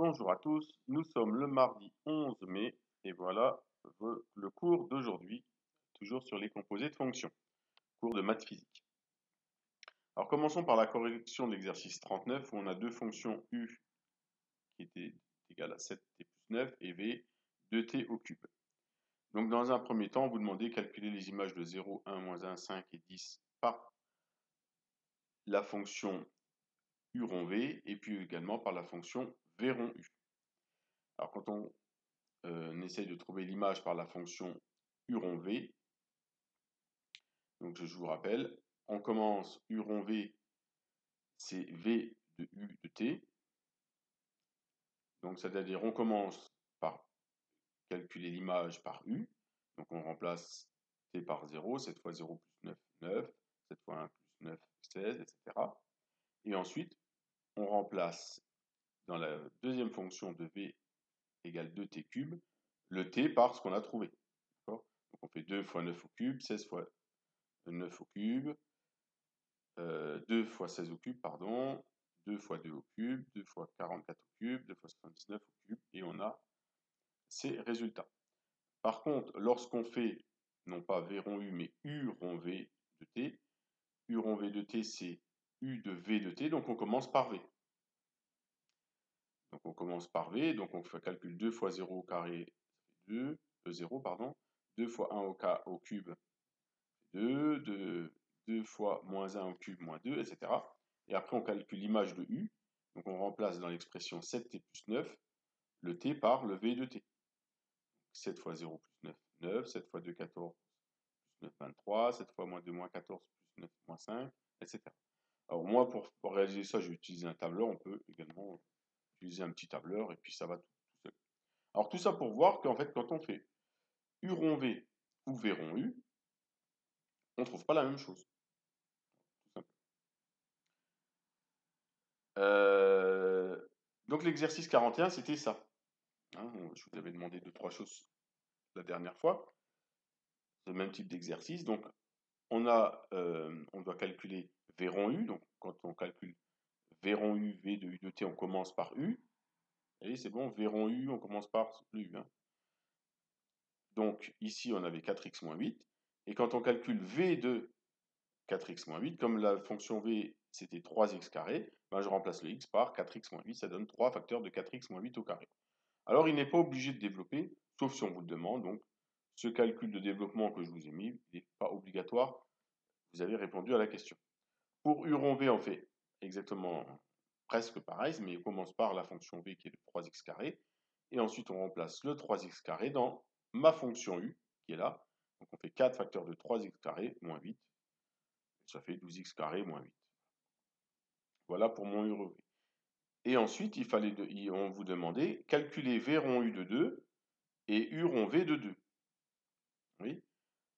Bonjour à tous, nous sommes le mardi 11 mai et voilà le cours d'aujourd'hui, toujours sur les composés de fonctions, cours de maths physique. Alors commençons par la correction de l'exercice 39 où on a deux fonctions u qui étaient égales à 7t plus 9 et v 2t au cube. Donc dans un premier temps, vous demandez de calculer les images de 0, 1, moins 1, 5 et 10 par la fonction u rond v et puis également par la fonction v rond u. Alors quand on essaye de trouver l'image par la fonction u rond v. Donc je vous rappelle, on commence u rond v, c'est v de u de t. Donc c'est-à-dire on commence par calculer l'image par u. Donc on remplace t par 0, 7 fois 0 plus 9, 9, 7 fois 1 plus 9, 16, etc. Et ensuite, on remplace dans la deuxième fonction de v égale 2t cube, le t par ce qu'on a trouvé. Donc on fait 2 fois 9 au cube, 16 fois 9 au cube, 2 fois 16 au cube, pardon, 2 fois 2 au cube, 2 fois 44 au cube, 2 fois 79 au cube, et on a ces résultats. Par contre, lorsqu'on fait, non pas v rond u, mais u rond v de t, u rond v de t, c'est u de v de t, donc on commence par v. Donc on commence par v, donc on fait calcul 2 fois 0 au carré, 2, 0, pardon, 2 fois 1 au cube, 2, 2 fois moins 1 au cube, moins 2, etc. Et après, on calcule l'image de u. Donc, on remplace dans l'expression 7t plus 9 le t par le v de t. 7 fois 0 plus 9, 9. 7 fois 2, 14 plus 9, 23. 7 fois moins 2, moins 14 plus 9, moins 5, etc. Alors, moi, pour réaliser ça, je vais utiliser un tableur. On peut également utiliser un petit tableur et puis ça va tout seul. Alors, tout ça pour voir qu'en fait, quand on fait u rond v ou v rond u, on ne trouve pas la même chose. Donc l'exercice 41, c'était ça. Hein, je vous avais demandé 2-3 choses la dernière fois. Le même type d'exercice. Donc on doit calculer v rond u. Donc quand on calcule v rond u, v de u de t, on commence par u. Et c'est bon, v rond u, on commence par le u. Hein. Donc ici, on avait 4x moins 8. Et quand on calcule v de 4x moins 8, comme la fonction v c'était 3x carré, ben je remplace le x par 4x moins 8, ça donne 3 facteurs de 4x moins 8 au carré. Alors il n'est pas obligé de développer, sauf si on vous le demande, donc ce calcul de développement que je vous ai mis, il n'est pas obligatoire, vous avez répondu à la question. Pour u rond v, on fait exactement presque pareil, mais on commence par la fonction v qui est de 3x carré, et ensuite on remplace le 3x carré dans ma fonction u, qui est là, donc on fait 4 facteurs de 3x carré moins 8, ça fait 12x carré moins 8. Voilà pour mon u rond v. Et ensuite, on vous demandait calculer v rond u de 2 et u rond v de 2. Oui.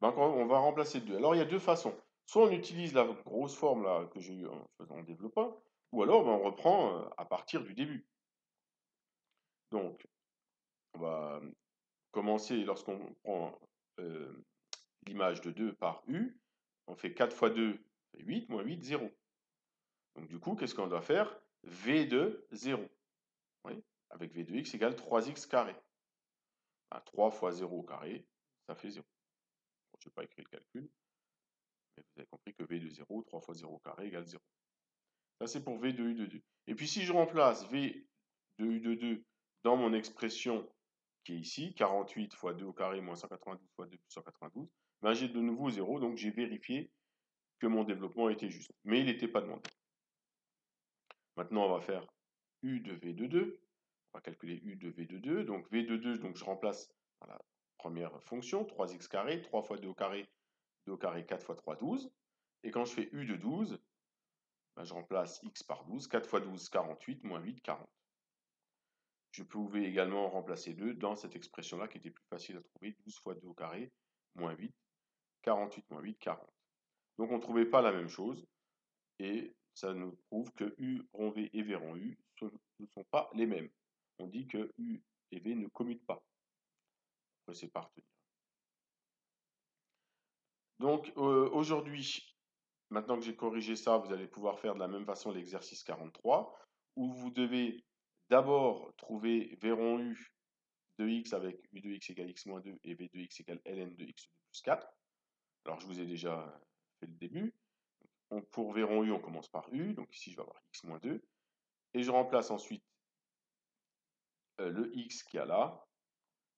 Donc on va remplacer 2. Alors il y a deux façons. Soit on utilise la grosse forme là que j'ai eue en développant, ou alors on reprend à partir du début. Donc on va commencer lorsqu'on prend l'image de 2 par u. On fait 4 fois 2, 8, moins 8, 0. Donc du coup, qu'est-ce qu'on doit faire? V de 0. Oui. Avec V de x égale 3x carré. 3 fois 0 au carré, ça fait 0. Bon, je n'ai pas écrit le calcul, mais vous avez compris que V de 0, 3 fois 0 au carré égale 0. Ça, c'est pour V de U de 2. Et puis, si je remplace V de U de 2 dans mon expression qui est ici, 48 fois 2 au carré moins 192 fois 2 plus 192, ben, j'ai de nouveau 0, donc j'ai vérifié que mon développement était juste. Mais il n'était pas demandé. Maintenant, on va faire U de V de 2. On va calculer U de V de 2. Donc, V de 2, donc je remplace dans la première fonction, 3x carré, 3 fois 2 au carré, 2 au carré, 4 fois 3, 12. Et quand je fais U de 12, ben, je remplace x par 12. 4 fois 12, 48, moins 8, 40. Je pouvais également remplacer 2 dans cette expression-là qui était plus facile à trouver. 12 fois 2 au carré, moins 8, 48 moins 8, 40. Donc on ne trouvait pas la même chose. Et ça nous prouve que U rond V et V rond U ne sont pas les mêmes. On dit que U et V ne commutent pas. Après, c'est pas à retenir. Donc aujourd'hui, maintenant que j'ai corrigé ça, vous allez pouvoir faire de la même façon l'exercice 43, où vous devez d'abord trouver v rond u de x avec u de x égale x moins 2 et v de x égale ln de x2 plus 4. Alors, je vous ai déjà fait le début. Pour v rond u, on commence par u. Donc ici, je vais avoir x moins 2. Et je remplace ensuite le x qu'il y a là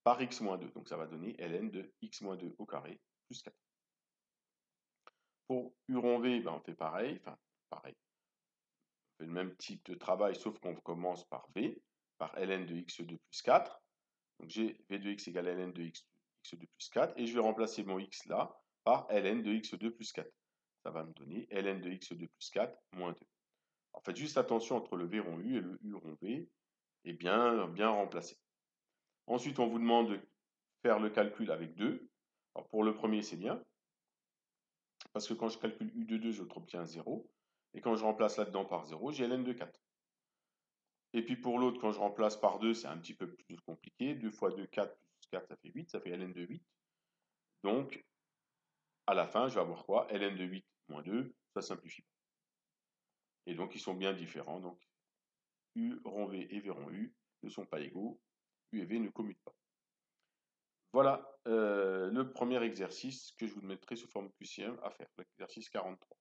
par x moins 2. Donc ça va donner ln de x moins 2 au carré plus 4. Pour u rond v, ben, on fait pareil. Enfin, pareil. On fait le même type de travail, sauf qu'on commence par v, par ln de x2 plus 4. Donc j'ai v de x égale ln de x2 plus 4. Et je vais remplacer mon x là par ln de x2 plus 4. Ça va me donner ln de x2 plus 4 moins 2. En fait, juste attention entre le v rond u et le u rond v, et bien remplacé. Ensuite, on vous demande de faire le calcul avec 2. Alors pour le premier, c'est bien, parce que quand je calcule u de 2, je obtiens 0. Et quand je remplace là-dedans par 0, j'ai ln de 4. Et puis pour l'autre, quand je remplace par 2, c'est un petit peu plus compliqué. 2 fois 2, 4, plus 4, ça fait 8, ça fait ln de 8. Donc, à la fin, je vais avoir quoi? Ln de 8 moins 2, ça simplifie. Et donc, ils sont bien différents. Donc, u rond v et v rond u ne sont pas égaux. U et v ne commutent pas. Voilà le premier exercice que je vous mettrai sous forme QCM à faire, l'exercice 43.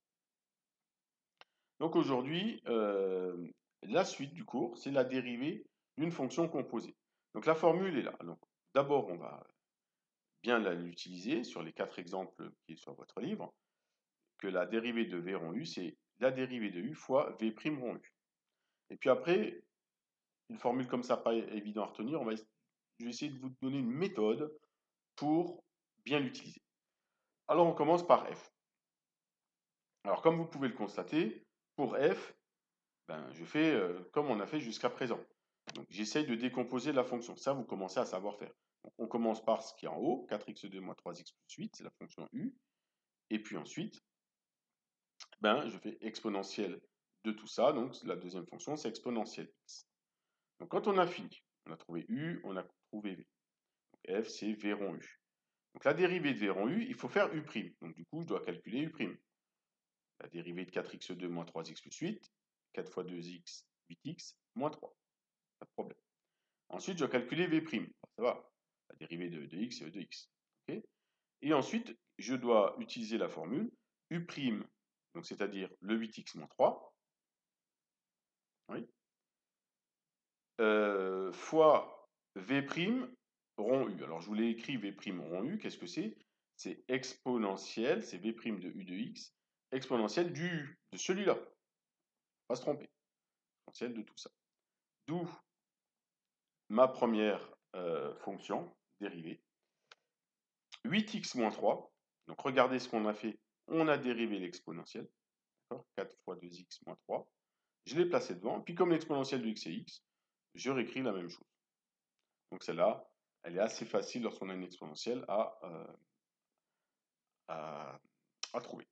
Donc aujourd'hui, la suite du cours, c'est la dérivée d'une fonction composée. Donc la formule est là. Donc d'abord, on va bien l'utiliser sur les 4 exemples qui sont sur votre livre, que la dérivée de v rond u, c'est la dérivée de u fois v' rond u. Et puis après, une formule comme ça, pas évident à retenir, je vais essayer de vous donner une méthode pour bien l'utiliser. Alors on commence par f. Alors comme vous pouvez le constater, pour f, ben, je fais comme on a fait jusqu'à présent. Donc j'essaye de décomposer la fonction. Ça, vous commencez à savoir faire. Donc, on commence par ce qui est en haut, 4x2 moins 3x plus 8, c'est la fonction u. Et puis ensuite, ben, je fais exponentielle de tout ça. Donc la deuxième fonction, c'est exponentielle x. Donc quand on a fini, on a trouvé u, on a trouvé v. Donc f, c'est v rond u. Donc la dérivée de v rond u, il faut faire u'. Donc du coup, je dois calculer u'. La dérivée de 4x2 moins 3x plus 8, 4 fois 2x, 8x, moins 3. Pas de problème. Ensuite, je dois calculer v'. Ça va. La dérivée de x, c'est de x. Okay. Et ensuite, je dois utiliser la formule u', donc c'est-à-dire le 8x moins 3, oui, fois v' rond u. Alors, je vous l'ai écrit v' rond u. Qu'est-ce que c'est? C'est exponentielle, c'est v' de u de x, exponentielle du u, de celui-là. Pas se tromper. Exponentielle de tout ça. D'où ma première fonction dérivée. 8x moins 3. Donc regardez ce qu'on a fait. On a dérivé l'exponentielle. 4 fois 2x moins 3. Je l'ai placé devant. Puis comme l'exponentielle de x est x, je réécris la même chose. Donc celle-là, elle est assez facile lorsqu'on a une exponentielle à trouver.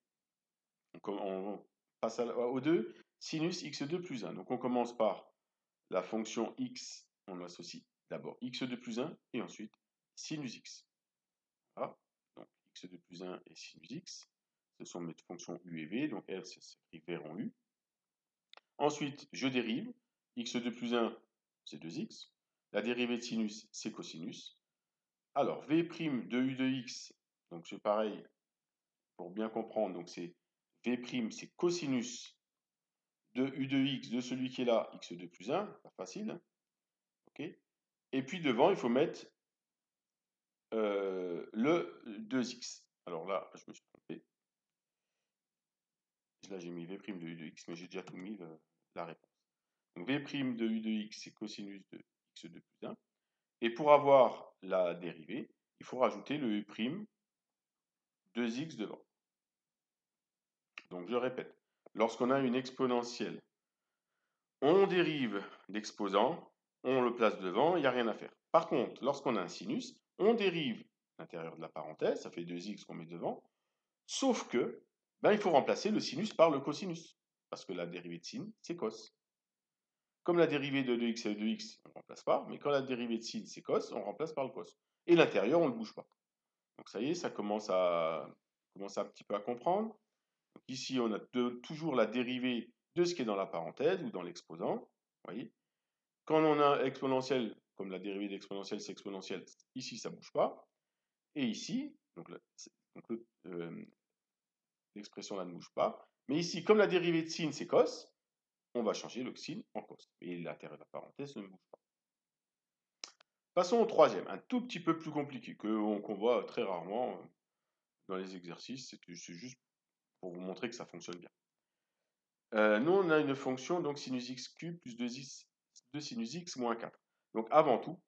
Donc on passe au 2. Sinus x2 plus 1. Donc on commence par la fonction x. On associe d'abord x2 plus 1 et ensuite sinus x. Voilà. Donc x2 plus 1 et sinus x. Ce sont mes fonctions u et v. Donc f, c'est écrit v rond u. Ensuite, je dérive. x2 plus 1, c'est 2x. La dérivée de sinus, c'est cosinus. Alors, v' de u de x, donc c'est pareil, pour bien comprendre, donc c'est v', c'est cosinus de u de x, de celui qui est là, x2 plus 1, pas facile. Okay. Et puis devant, il faut mettre le 2x. Alors là, je me suis trompé. Là, j'ai mis v' de u de x, mais j'ai déjà tout mis la réponse. Donc v' de u de x, c'est cosinus de x2 plus 1. Et pour avoir la dérivée, il faut rajouter le u', 2x devant. Donc je répète, lorsqu'on a une exponentielle, on dérive l'exposant, on le place devant, il n'y a rien à faire. Par contre, lorsqu'on a un sinus, on dérive l'intérieur de la parenthèse, ça fait 2x qu'on met devant, sauf que, ben, il faut remplacer le sinus par le cosinus, parce que la dérivée de sin, c'est cos. Comme la dérivée de 2x est 2x, on ne remplace pas, mais quand la dérivée de sin, c'est cos, on remplace par le cos. Et l'intérieur, on ne le bouge pas. Donc ça y est, ça commence un petit peu à comprendre. Donc ici, on a toujours la dérivée de ce qui est dans la parenthèse ou dans l'exposant. Voyez. Quand on a exponentielle, comme la dérivée d'exponentielle, c'est exponentielle, ici, ça ne bouge pas. Et ici, donc l'expression là ne bouge pas. Mais ici, comme la dérivée de sin, c'est cos, on va changer le sin en cos. Et l'intérieur de la parenthèse ne bouge pas. Passons au troisième, un tout petit peu plus compliqué, qu'on voit très rarement dans les exercices. C'est juste pour vous montrer que ça fonctionne bien. Nous, on a une fonction, donc sinus x cube plus 2 sinus x moins 4. Donc avant tout,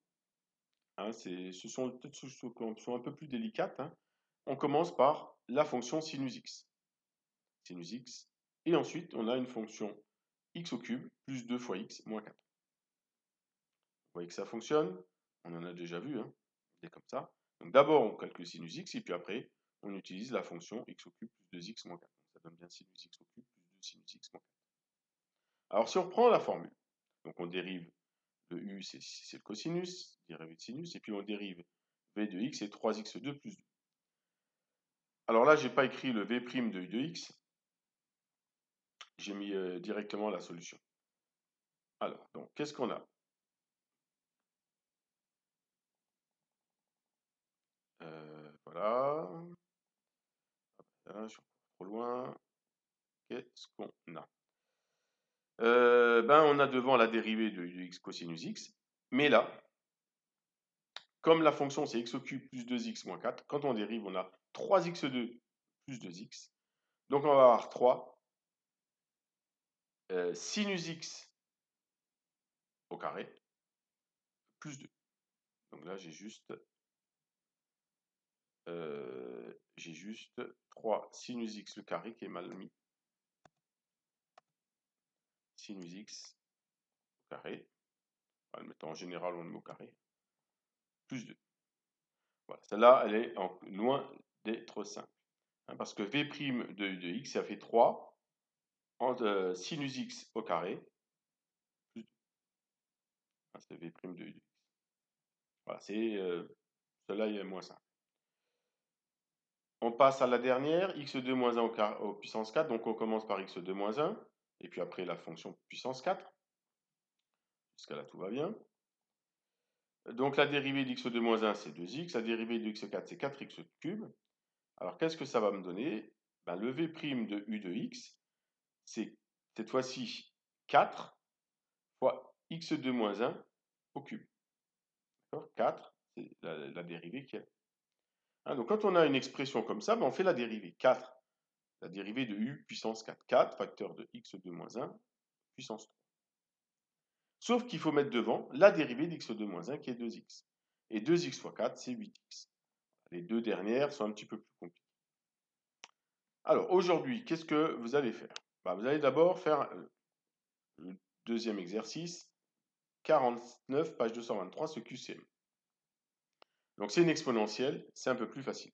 hein, ce sont peut-être sont un peu plus délicates. Hein. On commence par la fonction sinus x. Sinus x. Et ensuite, on a une fonction x au cube plus 2 fois x moins 4. Vous voyez que ça fonctionne. On en a déjà vu. Hein. C'est comme ça. Donc d'abord, on calcule sinus x, et puis après, on utilise la fonction x au cube plus 2x moins 4. Donc, ça donne bien sinus x au cube plus 2 sinus x moins 4. Alors si on reprend la formule, donc on dérive le u, c'est le cosinus, dérivé de sinus, et puis on dérive v de x, c'est 3x2 plus 2. Alors là, je n'ai pas écrit le v' de u de x, j'ai mis directement la solution. Alors, donc, qu'est-ce qu'on a? Voilà. Là, je suis trop loin. Qu'est-ce qu'on a? On a devant la dérivée de u de x cosinus x, mais là, comme la fonction c'est x au cube plus 2x moins 4, quand on dérive, on a 3x2 plus 2x. Donc on va avoir 3 sinus x au carré plus 2. Donc là, j'ai juste 3 sinus x le carré qui est mal mis. Sinus x au carré. En le mettant en général, on le met au carré. Plus 2. Voilà, celle-là, elle est loin d'être simple. Hein, parce que v' de u de x, ça fait 3 sinus x au carré plus 2. Hein, c'est v' de u de x. Voilà, celle-là, il est moins simple. On passe à la dernière, x2 moins 1 au puissance 4, donc on commence par x2 moins 1, et puis après la fonction puissance 4. Jusqu'à là, tout va bien. Donc la dérivée d'x2 moins 1, c'est 2x, la dérivée de x4, c'est 4x cube. Alors qu'est-ce que ça va me donner? Le v' de u de x, c'est cette fois-ci 4 fois x2 moins 1 au cube. 4, c'est la dérivée qui est. Hein, donc quand on a une expression comme ça, on fait la dérivée. 4, la dérivée de u puissance 4. 4 facteur de x2 moins 1 puissance 3. Sauf qu'il faut mettre devant la dérivée d'x2 moins 1 qui est 2x. Et 2x fois 4, c'est 8x. Les deux dernières sont un petit peu plus compliquées. Alors aujourd'hui, qu'est-ce que vous allez faire? Vous allez d'abord faire le deuxième exercice, 49, page 223, ce QCM. Donc c'est une exponentielle, c'est un peu plus facile.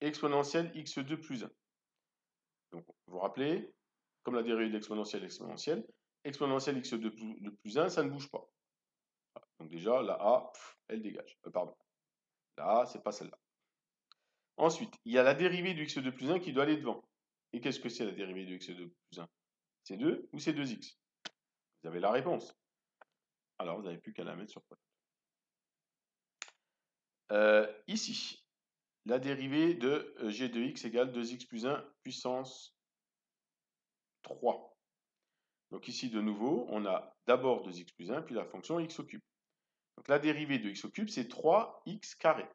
Exponentielle x2 plus 1. Donc vous vous rappelez, comme la dérivée de l'exponentielle exponentielle, exponentielle x2 plus 1, ça ne bouge pas. Donc déjà, la A, elle dégage. Pardon. La A, c'est pas celle-là. Ensuite, il y a la dérivée de x2 plus 1 qui doit aller devant. Et qu'est-ce que c'est la dérivée de x2 plus 1? C'est 2 ou c'est 2x? Vous avez la réponse. Alors, vous n'avez plus qu'à la mettre sur quoi. Ici, la dérivée de g de x égale 2x plus 1 puissance 3. Donc ici, de nouveau, on a d'abord 2x plus 1, puis la fonction x au cube. Donc la dérivée de x au cube, c'est 3x carré.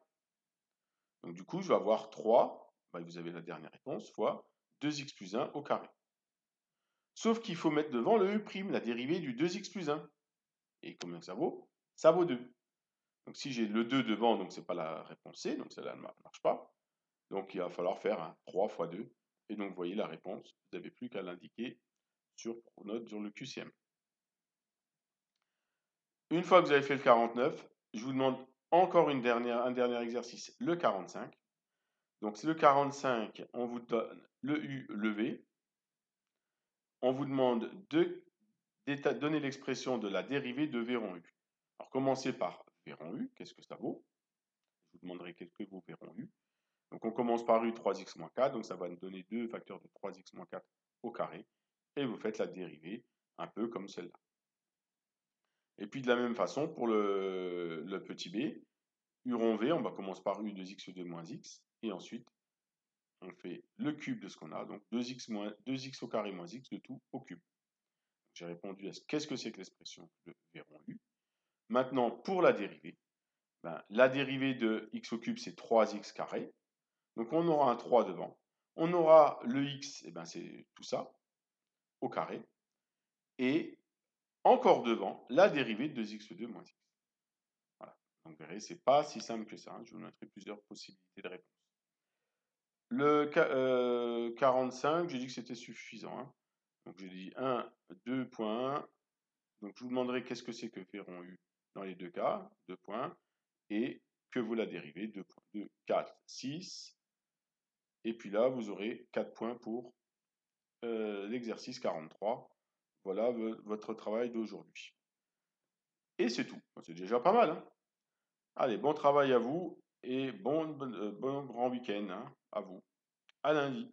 Donc du coup, je vais avoir 3, vous avez la dernière réponse, fois 2x plus 1 au carré. Sauf qu'il faut mettre devant le e', la dérivée du 2x plus 1. Et combien ça vaut? Ça vaut 2. Donc si j'ai le 2 devant, donc ce n'est pas la réponse C, donc celle-là ne marche pas. Donc il va falloir faire un 3 fois 2. Et donc vous voyez la réponse, vous n'avez plus qu'à l'indiquer sur Pronote sur le QCM. Une fois que vous avez fait le 49, je vous demande encore un dernier exercice, le 45. Donc c'est le 45, on vous donne le U, le V. On vous demande de donner l'expression de la dérivée de V rond U. Alors commencez par V rond U, qu'est-ce que ça vaut? Je vous demanderai qu'est-ce que vaut V rond U. Donc on commence par U 3x moins 4, donc ça va nous donner 2 facteurs de 3x moins 4 au carré. Et vous faites la dérivée un peu comme celle-là. Et puis de la même façon, pour le petit b, u rond v, on va commencer par u de x2 moins x, et ensuite, on fait le cube de ce qu'on a, donc 2x au carré moins x, de tout au cube. J'ai répondu à qu'est-ce que c'est que l'expression de v rond u. Maintenant, pour la dérivée, la dérivée de x au cube, c'est 3x carré. Donc on aura un 3 devant. On aura le x, c'est tout ça, au carré. Et encore devant, la dérivée de 2x2 moins x. Voilà. Donc vous verrez, c'est pas si simple que ça. Je vous montrerai plusieurs possibilités de réponse. Le 45, j'ai dit que c'était suffisant. Donc je dis 1, 2.1. Donc je vous demanderai qu'est-ce que c'est que v rond u dans les deux cas, 2 points, et que vaut la dérivée, 2.2, 4, 6. Et puis là, vous aurez 4 points pour l'exercice 43. Voilà votre travail d'aujourd'hui. Et c'est tout. C'est déjà pas mal. Allez, bon travail à vous et bon grand week-end à vous. À lundi.